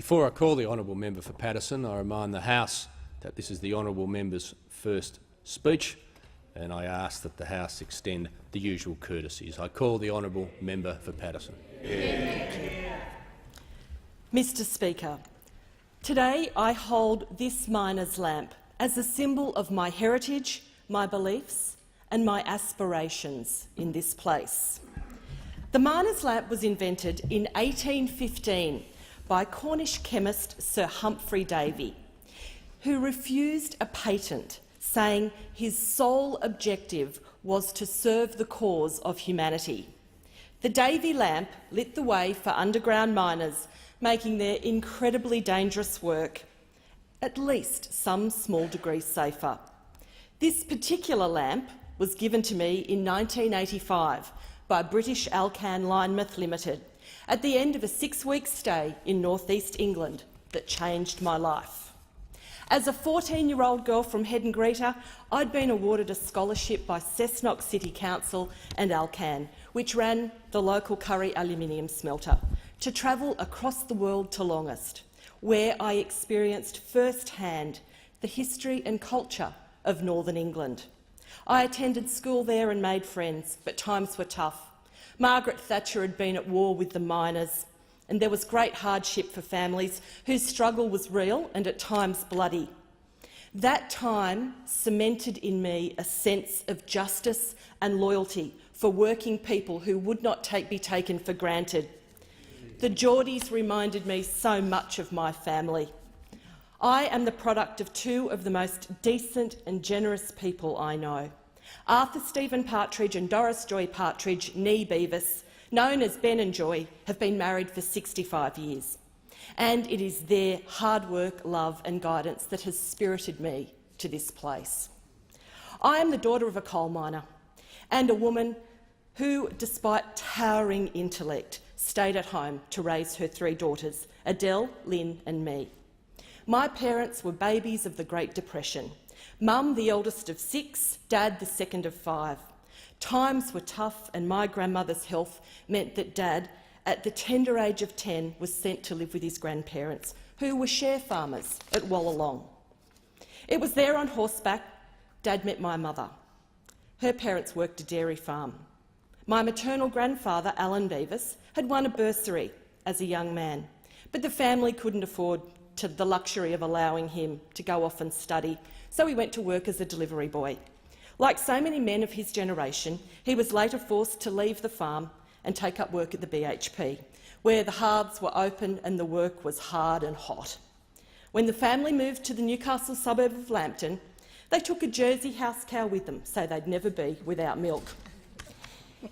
Before I call the honourable member for Paterson, I remind the House that this is the honourable member's first speech, and I ask that the House extend the usual courtesies. I call the honourable member for Paterson. Mr Speaker, today I hold this miner's lamp as a symbol of my heritage, my beliefs and my aspirations in this place. The miner's lamp was invented in 1815 by Cornish chemist Sir Humphrey Davy, who refused a patent, saying his sole objective was to serve the cause of humanity. The Davy lamp lit the way for underground miners, making their incredibly dangerous work at least some small degree safer. This particular lamp was given to me in 1985 by British Alcan Linemouth Limited at the end of a 6-week stay in north-east England that changed my life. As a 14-year-old girl from Head and Greeter, I'd been awarded a scholarship by Cessnock City Council and Alcan, which ran the local Curry aluminium smelter, to travel across the world to Longest, where I experienced firsthand the history and culture of Northern England. I attended school there and made friends, but times were tough. Margaret Thatcher had been at war with the miners, and there was great hardship for families whose struggle was real and at times bloody. That time cemented in me a sense of justice and loyalty for working people who would not be taken for granted. The Geordies reminded me so much of my family. I am the product of two of the most decent and generous people I know. Arthur Stephen Partridge and Doris Joy Partridge, née Beavis, known as Ben and Joy, have been married for 65 years. And it is their hard work, love and guidance that has spirited me to this place. I am the daughter of a coal miner and a woman who, despite towering intellect, stayed at home to raise her 3 daughters, Adele, Lynn and me. My parents were babies of the Great Depression. Mum, the eldest of 6, Dad, the second of 5. Times were tough and my grandmother's health meant that Dad, at the tender age of 10, was sent to live with his grandparents, who were share farmers at Wallalong. It was there on horseback Dad met my mother. Her parents worked a dairy farm. My maternal grandfather, Alan Beavis, had won a bursary as a young man, but the family couldn't afford the luxury of allowing him to go off and study, so he went to work as a delivery boy. Like so many men of his generation, he was later forced to leave the farm and take up work at the BHP, where the hearths were open and the work was hard and hot. When the family moved to the Newcastle suburb of Lambton, they took a Jersey house cow with them so they'd never be without milk.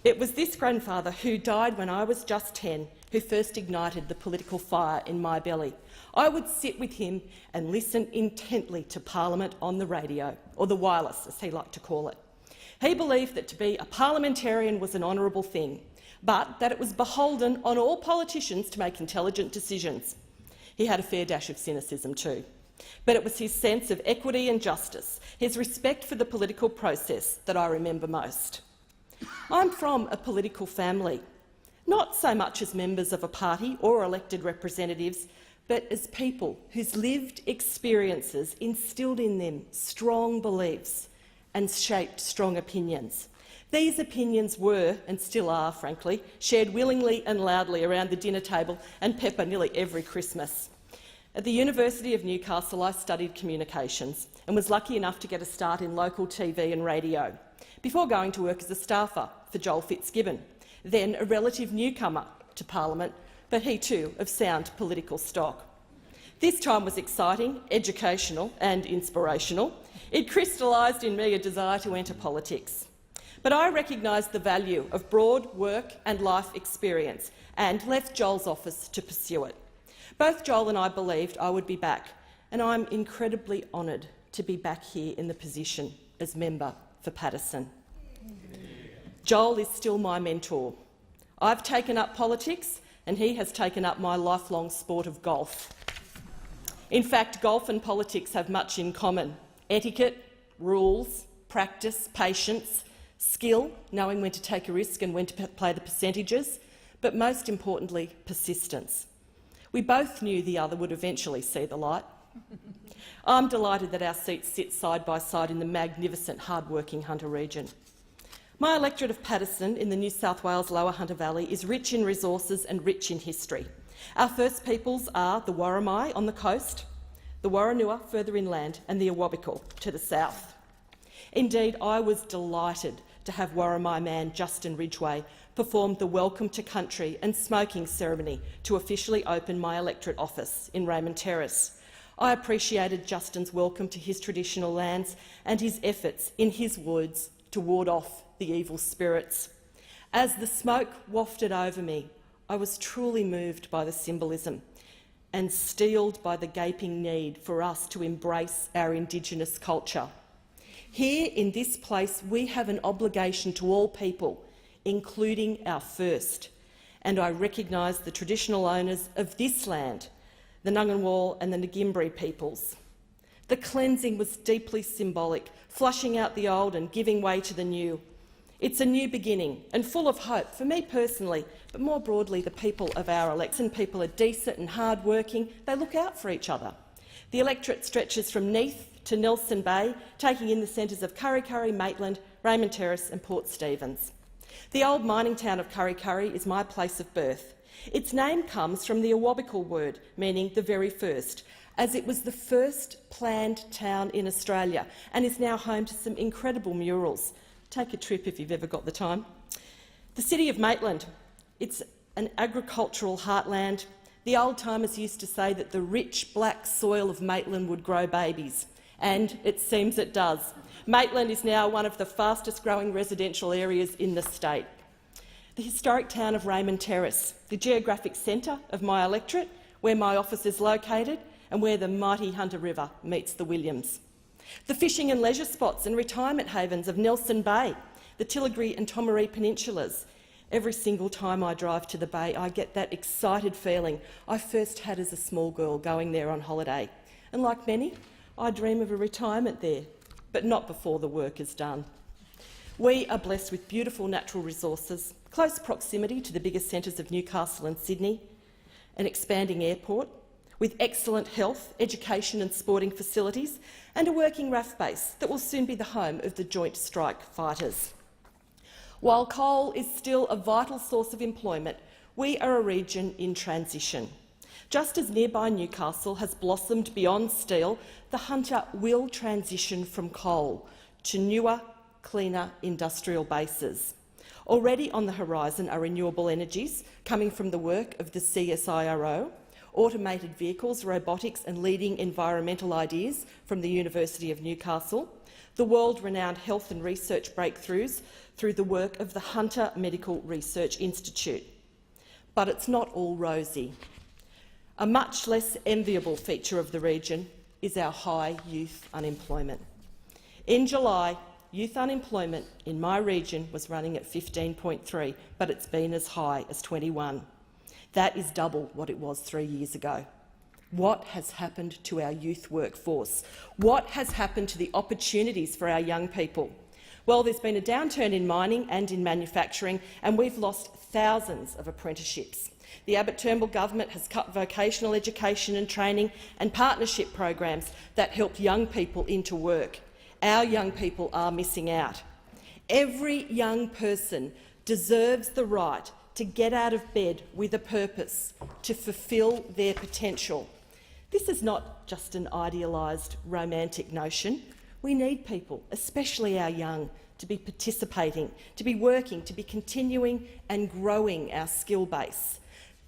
It was this grandfather, who died when I was just 10, who first ignited the political fire in my belly. I would sit with him and listen intently to Parliament on the radio, or the wireless, as he liked to call it. He believed that to be a parliamentarian was an honourable thing, but that it was beholden on all politicians to make intelligent decisions. He had a fair dash of cynicism too. But it was his sense of equity and justice, his respect for the political process, that I remember most. I'm from a political family, not so much as members of a party or elected representatives, but as people whose lived experiences instilled in them strong beliefs and shaped strong opinions. These opinions were, and still are, frankly, shared willingly and loudly around the dinner table and pepper nearly every Christmas. At the University of Newcastle, I studied communications and was lucky enough to get a start in local TV and radio, before going to work as a staffer for Joel Fitzgibbon, then a relative newcomer to Parliament, but he too of sound political stock. This time was exciting, educational and inspirational. It crystallised in me a desire to enter politics. But I recognised the value of broad work and life experience and left Joel's office to pursue it. Both Joel and I believed I would be back, and I'm incredibly honoured to be back here in the position as member for Paterson. Joel is still my mentor. I've taken up politics and he has taken up my lifelong sport of golf. In fact, golf and politics have much in common: etiquette, rules, practice, patience, skill, knowing when to take a risk and when to play the percentages, but most importantly, persistence. We both knew the other would eventually see the light. I'm delighted that our seats sit side by side in the magnificent, hard-working Hunter region. My electorate of Paterson in the New South Wales Lower Hunter Valley is rich in resources and rich in history. Our First Peoples are the Worimi on the coast, the Warranua further inland and the Awabakal to the south. Indeed, I was delighted to have Worimi man Justin Ridgway perform the Welcome to Country and smoking ceremony to officially open my electorate office in Raymond Terrace. I appreciated Justin's welcome to his traditional lands and his efforts, in his words, to ward off the evil spirits. As the smoke wafted over me, I was truly moved by the symbolism and steeled by the gaping need for us to embrace our Indigenous culture. Here in this place, we have an obligation to all people, including our first, and I recognise the traditional owners of this land, the Ngunnawal and the Ngimbree peoples. The cleansing was deeply symbolic, flushing out the old and giving way to the new. It's a new beginning and full of hope for me personally, but more broadly the people of our election. People are decent and hard-working. They look out for each other. The electorate stretches from Neath to Nelson Bay, taking in the centres of Kurri Kurri, Maitland, Raymond Terrace and Port Stephens. The old mining town of Kurri Kurri is my place of birth. Its name comes from the Awabakal word, meaning the very first, as it was the first planned town in Australia and is now home to some incredible murals. Take a trip if you've ever got the time. The city of Maitland, it's an agricultural heartland. The old-timers used to say that the rich black soil of Maitland would grow babies, and it seems it does. Maitland is now one of the fastest-growing residential areas in the state. The historic town of Raymond Terrace, the geographic centre of my electorate, where my office is located and where the mighty Hunter River meets the Williams. The fishing and leisure spots and retirement havens of Nelson Bay, the Tilligary and Tomaree peninsulas. Every single time I drive to the bay, I get that excited feeling I first had as a small girl going there on holiday. And like many, I dream of a retirement there, but not before the work is done. We are blessed with beautiful natural resources, close proximity to the biggest centres of Newcastle and Sydney, an expanding airport, with excellent health, education and sporting facilities, and a working RAF base that will soon be the home of the Joint Strike Fighters. While coal is still a vital source of employment, we are a region in transition. Just as nearby Newcastle has blossomed beyond steel, the Hunter will transition from coal to newer, cleaner industrial bases. Already on the horizon are renewable energies coming from the work of the CSIRO, automated vehicles, robotics and leading environmental ideas from the University of Newcastle, the world-renowned health and research breakthroughs through the work of the Hunter Medical Research Institute. But it's not all rosy. A much less enviable feature of the region is our high youth unemployment. In July, youth unemployment in my region was running at 15.3, but it's been as high as 21. That is double what it was 3 years ago. What has happened to our youth workforce? What has happened to the opportunities for our young people? Well, there's been a downturn in mining and in manufacturing, and we've lost thousands of apprenticeships. The Abbott Turnbull government has cut vocational education and training and partnership programs that help young people into work. Our young people are missing out. Every young person deserves the right to get out of bed with a purpose, to fulfil their potential. This is not just an idealised romantic notion. We need people, especially our young, to be participating, to be working, to be continuing and growing our skill base.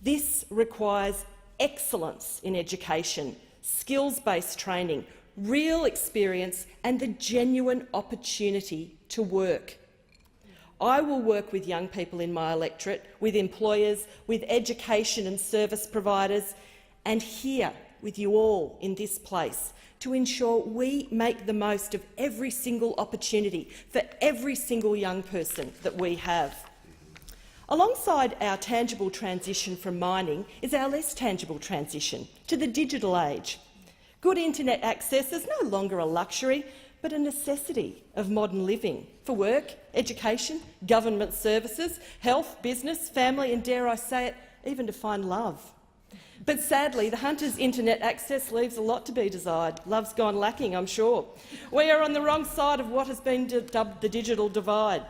This requires excellence in education, skills-based training, real experience and the genuine opportunity to work. I will work with young people in my electorate, with employers, with education and service providers, and here with you all in this place to ensure we make the most of every single opportunity for every single young person that we have. Alongside our tangible transition from mining is our less tangible transition to the digital age. Good internet access is no longer a luxury, but a necessity of modern living for work, education, government services, health, business, family and, dare I say it, even to find love. But sadly, the Hunters' internet access leaves a lot to be desired. Love's gone lacking, I'm sure. We are on the wrong side of what has been dubbed the digital divide.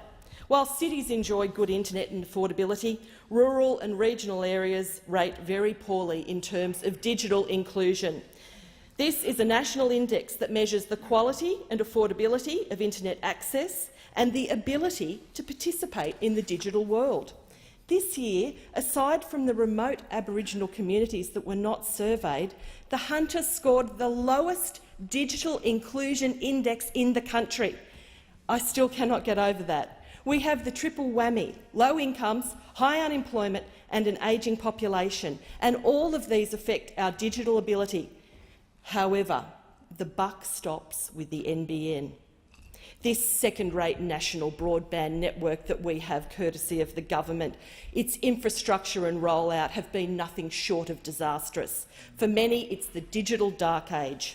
While cities enjoy good internet and affordability, rural and regional areas rate very poorly in terms of digital inclusion. This is a national index that measures the quality and affordability of internet access and the ability to participate in the digital world. This year, aside from the remote Aboriginal communities that were not surveyed, the Hunters scored the lowest digital inclusion index in the country. I still cannot get over that. We have the triple whammy: low incomes, high unemployment and an ageing population, and all of these affect our digital ability. However, the buck stops with the NBN. This second-rate national broadband network that we have courtesy of the government, its infrastructure and rollout have been nothing short of disastrous. For many, it's the digital dark age.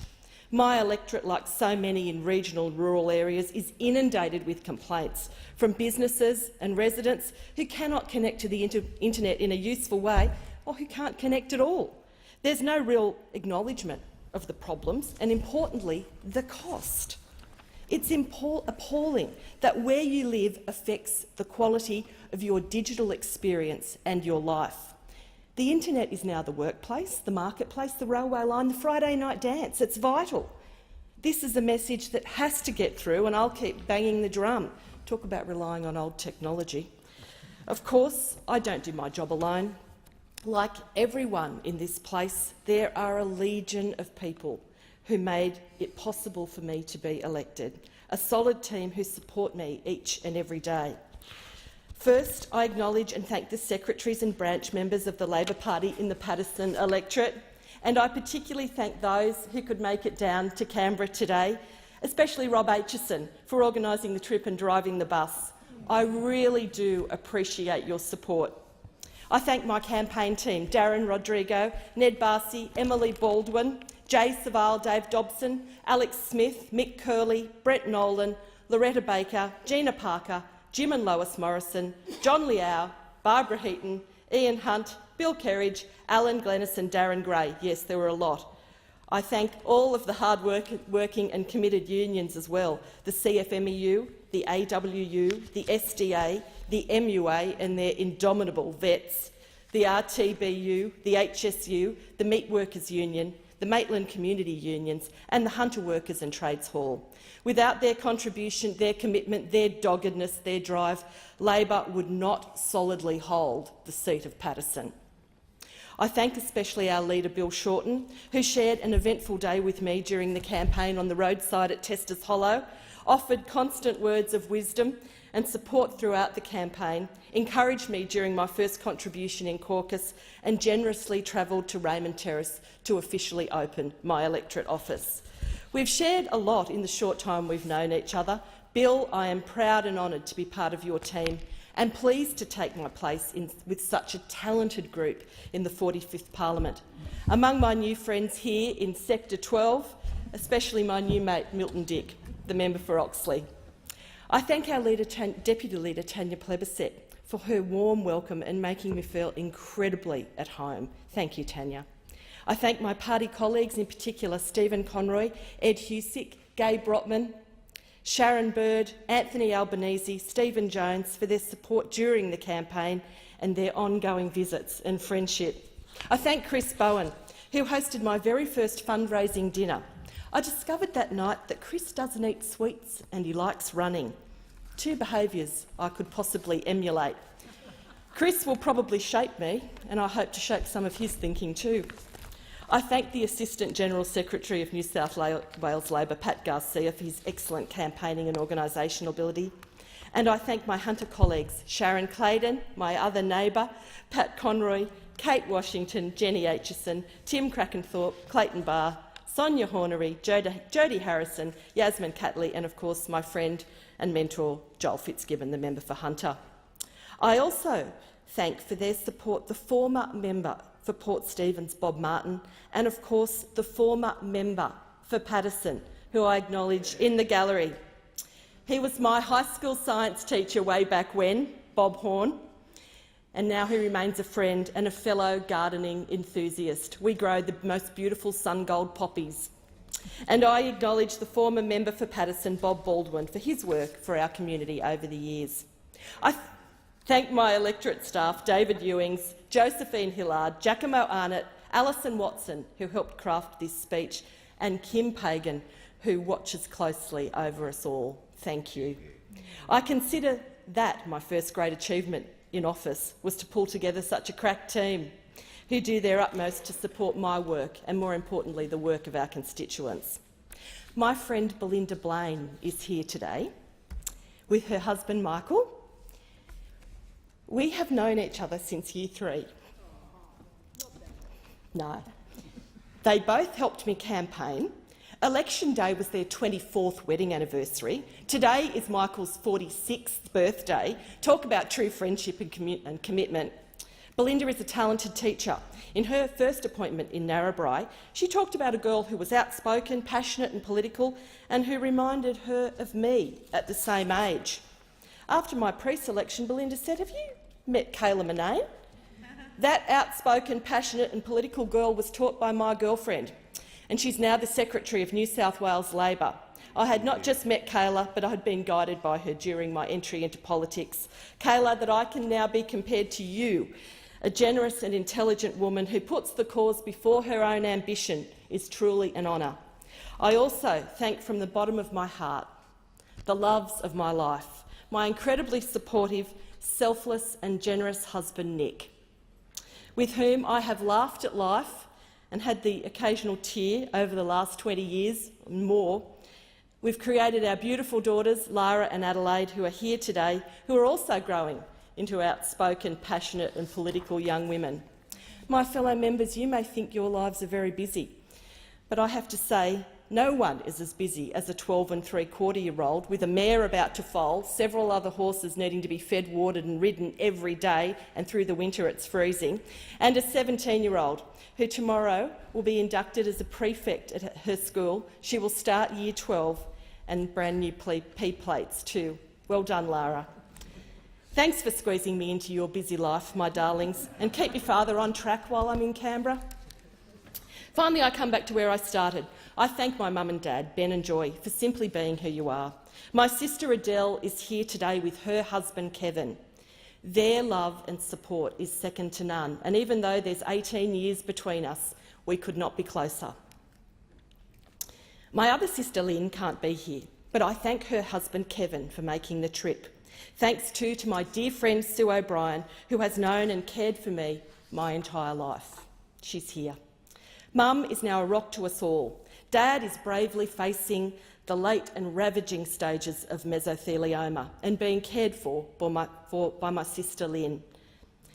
My electorate, like so many in regional and rural areas, is inundated with complaints from businesses and residents who cannot connect to the internet in a useful way or who can't connect at all. There's no real acknowledgement of the problems and, importantly, the cost. It's appalling that where you live affects the quality of your digital experience and your life. The internet is now the workplace, the marketplace, the railway line, the Friday night dance. It's vital. This is a message that has to get through, and I'll keep banging the drum. Talk about relying on old technology. Of course, I don't do my job alone. Like everyone in this place, there are a legion of people who made it possible for me to be elected, a solid team who support me each and every day. First, I acknowledge and thank the secretaries and branch members of the Labor Party in the Paterson electorate, and I particularly thank those who could make it down to Canberra today, especially Rob Aitchison for organising the trip and driving the bus. I really do appreciate your support. I thank my campaign team, Darren Rodrigo, Ned Barcy, Emily Baldwin, Jay Saval, Dave Dobson, Alex Smith, Mick Curley, Brett Nolan, Loretta Baker, Gina Parker, Jim and Lois Morrison, John Liao, Barbara Heaton, Ian Hunt, Bill Kerridge, Alan Glennis and Darren Gray. Yes, there were a lot. I thank all of the hard-working and committed unions as well, the CFMEU, the AWU, the SDA, the MUA and their indomitable vets, the RTBU, the HSU, the Meat Workers Union, the Maitland Community Unions and the Hunter Workers and Trades Hall. Without their contribution, their commitment, their doggedness, their drive, Labor would not solidly hold the seat of Paterson. I thank especially our leader, Bill Shorten, who shared an eventful day with me during the campaign on the roadside at Testor's Hollow, offered constant words of wisdom and support throughout the campaign, encouraged me during my first contribution in caucus and generously travelled to Raymond Terrace to officially open my electorate office. We've shared a lot in the short time we've known each other. Bill, I am proud and honoured to be part of your team and pleased to take my place with such a talented group in the 45th Parliament. Among my new friends here in Sector 12, especially my new mate Milton Dick, the member for Oxley. I thank our Deputy Leader Tanya Plebiscite for her warm welcome and making me feel incredibly at home. Thank you, Tanya. I thank my party colleagues, in particular Stephen Conroy, Ed Husick, Gai Brotman, Sharon Bird, Anthony Albanese, Stephen Jones for their support during the campaign and their ongoing visits and friendship. I thank Chris Bowen, who hosted my very first fundraising dinner. I discovered that night that Chris doesn't eat sweets and he likes running. Two behaviours I could possibly emulate. Chris will probably shape me, and I hope to shape some of his thinking too. I thank the Assistant General Secretary of New South Wales Labor, Pat Garcia, for his excellent campaigning and organisational ability. And I thank my Hunter colleagues, Sharon Claydon, my other neighbour, Pat Conroy, Kate Washington, Jenny Aitchison, Tim Crackenthorpe, Clayton Barr, Sonia Hornery, Jodie Harrison, Yasmin Catley and, of course, my friend and mentor, Joel Fitzgibbon, the member for Hunter. I also thank for their support the former member for Port Stephens, Bob Martin, and, of course, the former member for Paterson, who I acknowledge in the gallery. He was my high school science teacher way back when, Bob Horn. and now he remains a friend and a fellow gardening enthusiast. We grow the most beautiful sun-gold poppies. And I acknowledge the former member for Paterson, Bob Baldwin, for his work for our community over the years. I thank my electorate staff, David Ewings, Josephine Hillard, Giacomo Arnott, Alison Watson, who helped craft this speech, and Kim Pagan, who watches closely over us all. Thank you. I consider that my first great achievement in office was to pull together such a crack team who do their utmost to support my work and, more importantly, the work of our constituents. My friend Belinda Blaine is here today with her husband Michael. We have known each other since Year 3. No. They both helped me campaign. Election day was their 24th wedding anniversary. Today is Michael's 46th birthday. Talk about true friendship and commitment. Belinda is a talented teacher. In her first appointment in Narrabri, she talked about a girl who was outspoken, passionate and political, and who reminded her of me at the same age. After my pre-selection, Belinda said, "Have you met Kayla Manane?" That outspoken, passionate and political girl was taught by my girlfriend, and she's now the Secretary of New South Wales Labor. I had not just met Kayla, but I had been guided by her during my entry into politics. Kayla, that I can now be compared to you, a generous and intelligent woman who puts the cause before her own ambition, is truly an honour. I also thank from the bottom of my heart the loves of my life, my incredibly supportive, selfless and generous husband Nick, with whom I have laughed at life and had the occasional tear over the last 20 years and more. We've created our beautiful daughters, Lara and Adelaide, who are here today, who are also growing into outspoken, passionate and political young women. My fellow members, you may think your lives are very busy, but I have to say no one is as busy as a 12 and 3/4-year-old with a mare about to foal, several other horses needing to be fed, watered and ridden every day, and through the winter it's freezing, and a 17-year-old who tomorrow will be inducted as a prefect at her school. She will start Year 12 and brand new P plates too. Well done, Lara. Thanks for squeezing me into your busy life, my darlings, and keep your father on track while I'm in Canberra. Finally, I come back to where I started. I thank my mum and dad, Ben and Joy, for simply being who you are. My sister Adele is here today with her husband Kevin. Their love and support is second to none, and even though there's 18 years between us, we could not be closer. My other sister Lynn can't be here, but I thank her husband Kevin for making the trip. Thanks too to my dear friend Sue O'Brien, who has known and cared for me my entire life. She's here. Mum is now a rock to us all. Dad is bravely facing the late and ravaging stages of mesothelioma and being cared for by my sister Lynn.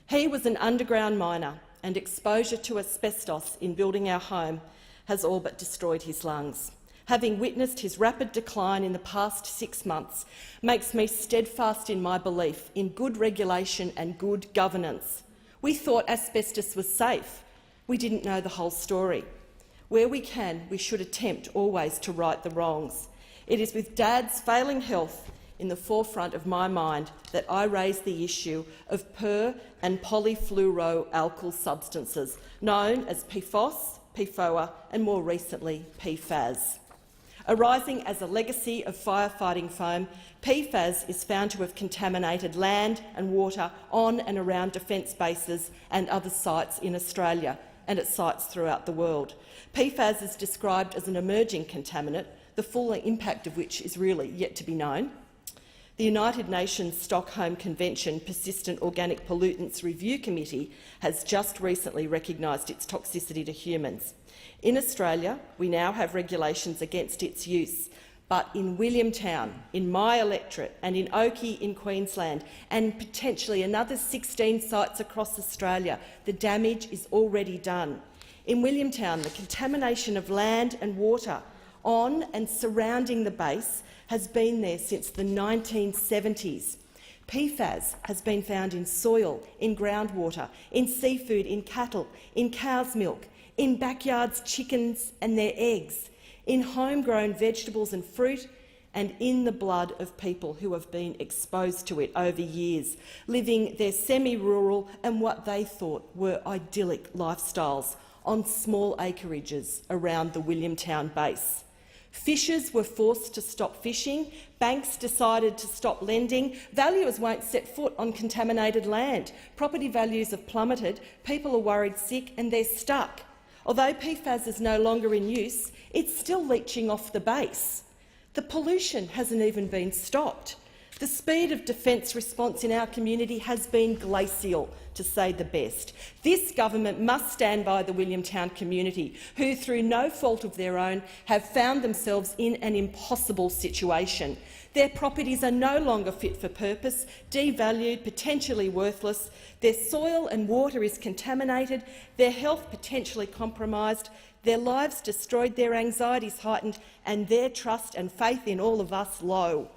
He was an underground miner, and exposure to asbestos in building our home has all but destroyed his lungs. Having witnessed his rapid decline in the past 6 months makes me steadfast in my belief in good regulation and good governance. We thought asbestos was safe. We didn't know the whole story. Where we can, we should attempt always to right the wrongs. It is with Dad's failing health in the forefront of my mind that I raise the issue of per- and polyfluoroalkyl substances, known as PFOS, PFOA and more recently PFAS. Arising as a legacy of firefighting foam, PFAS is found to have contaminated land and water on and around defence bases and other sites in Australia and at sites throughout the world. PFAS is described as an emerging contaminant, the full impact of which is really yet to be known. The United Nations Stockholm Convention Persistent Organic Pollutants Review Committee has just recently recognised its toxicity to humans. In Australia, we now have regulations against its use, but in Williamtown, in my electorate, and in Oakey in Queensland, and potentially another 16 sites across Australia, the damage is already done. In Williamtown, the contamination of land and water on and surrounding the base has been there since the 1970s. PFAS has been found in soil, in groundwater, in seafood, in cattle, in cow's milk, in backyards, chickens and their eggs, in homegrown vegetables and fruit, and in the blood of people who have been exposed to it over years, living their semi-rural and what they thought were idyllic lifestyles on small acreages around the Williamtown base. Fishers were forced to stop fishing, banks decided to stop lending, valuers won't set foot on contaminated land, property values have plummeted, people are worried sick and they're stuck. Although PFAS is no longer in use, it's still leaching off the base. The pollution hasn't even been stopped. The speed of defence response in our community has been glacial, to say the best. This government must stand by the Williamtown community, who, through no fault of their own, have found themselves in an impossible situation. Their properties are no longer fit for purpose, devalued, potentially worthless. Their soil and water is contaminated, their health potentially compromised, their lives destroyed, their anxieties heightened, and their trust and faith in all of us low.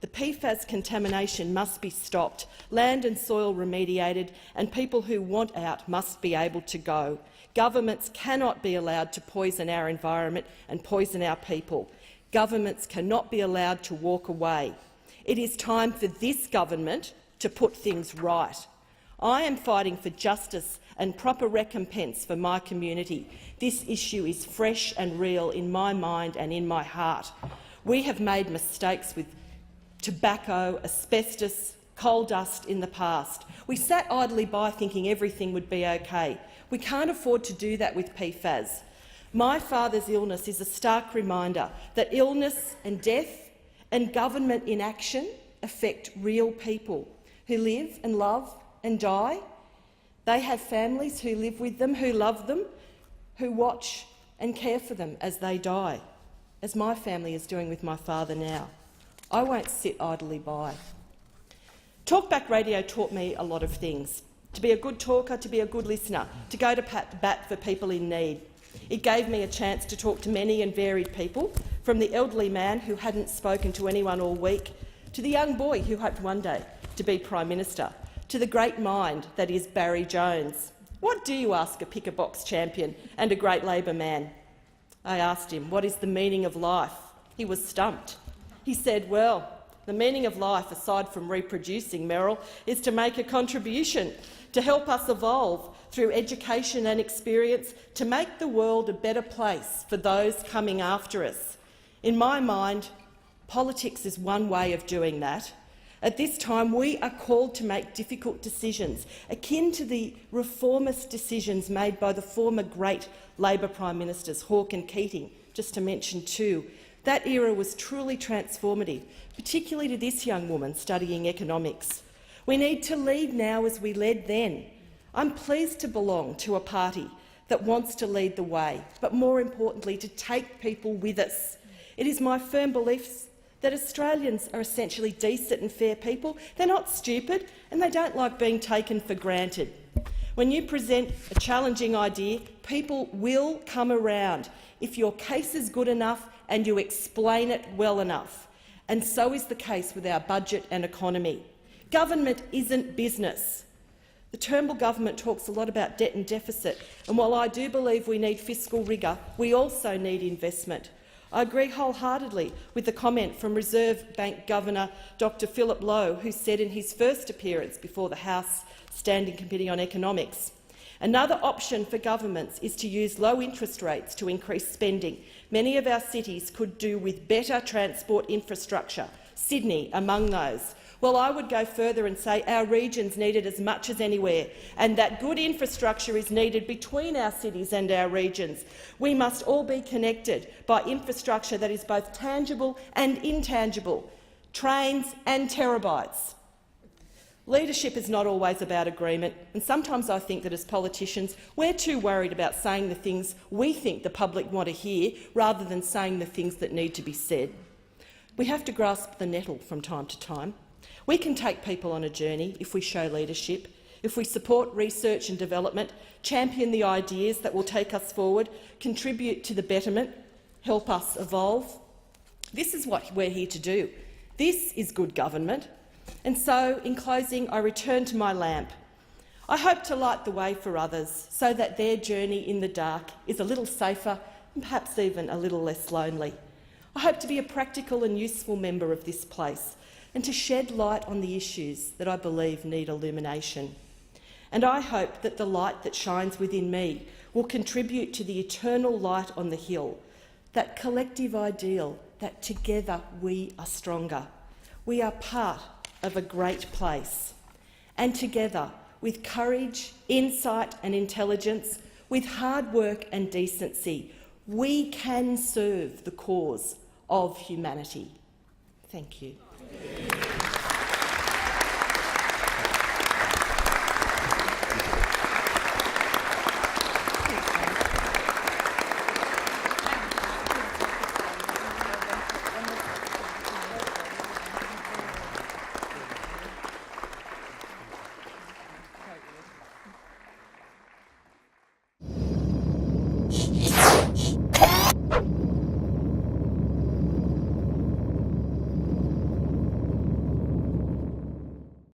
The PFAS contamination must be stopped, land and soil remediated, and people who want out must be able to go. Governments cannot be allowed to poison our environment and poison our people. Governments cannot be allowed to walk away. It is time for this government to put things right. I am fighting for justice and proper recompense for my community. This issue is fresh and real in my mind and in my heart. We have made mistakes with tobacco, asbestos, coal dust in the past. We sat idly by thinking everything would be okay. We can't afford to do that with PFAS. My father's illness is a stark reminder that illness and death and government inaction affect real people who live and love and die. They have families who live with them, who love them, who watch and care for them as they die, as my family is doing with my father now. I won't sit idly by. Talkback radio taught me a lot of things. To be a good talker, to be a good listener, to go to bat for people in need. It gave me a chance to talk to many and varied people, from the elderly man who hadn't spoken to anyone all week, to the young boy who hoped one day to be Prime Minister, to the great mind that is Barry Jones. What do you ask a pick-a-box champion and a great Labor man? I asked him, what is the meaning of life? He was stumped. He said, well, the meaning of life, aside from reproducing, Meryl, is to make a contribution, to help us evolve through education and experience, to make the world a better place for those coming after us. In my mind, politics is one way of doing that. At this time, we are called to make difficult decisions, akin to the reformist decisions made by the former great Labor Prime Ministers, Hawke and Keating, just to mention two. That era was truly transformative, particularly to this young woman studying economics. We need to lead now as we led then. I'm pleased to belong to a party that wants to lead the way, but more importantly, to take people with us. It is my firm belief that Australians are essentially decent and fair people. They're not stupid and they don't like being taken for granted. When you present a challenging idea, people will come around if your case is good enough and you explain it well enough. And so is the case with our budget and economy. Government isn't business. The Turnbull government talks a lot about debt and deficit, and while I do believe we need fiscal rigour, we also need investment. I agree wholeheartedly with the comment from Reserve Bank Governor Dr Philip Lowe, who said in his first appearance before the House Standing Committee on Economics, another option for governments is to use low interest rates to increase spending. Many of our cities could do with better transport infrastructure, Sydney among those. Well, I would go further and say our regions need it as much as anywhere, and that good infrastructure is needed between our cities and our regions. We must all be connected by infrastructure that is both tangible and intangible, trains and terabytes. Leadership is not always about agreement, and sometimes I think that as politicians we're too worried about saying the things we think the public want to hear rather than saying the things that need to be said. We have to grasp the nettle from time to time. We can take people on a journey if we show leadership, if we support research and development, champion the ideas that will take us forward, contribute to the betterment, help us evolve. This is what we're here to do. This is good government. And so, in closing, I return to my lamp. I hope to light the way for others so that their journey in the dark is a little safer and perhaps even a little less lonely. I hope to be a practical and useful member of this place and to shed light on the issues that I believe need illumination. And I hope that the light that shines within me will contribute to the eternal light on the hill, that collective ideal that together we are stronger. We are part of a great place. And together, with courage, insight and intelligence, with hard work and decency, we can serve the cause of humanity. Thank you.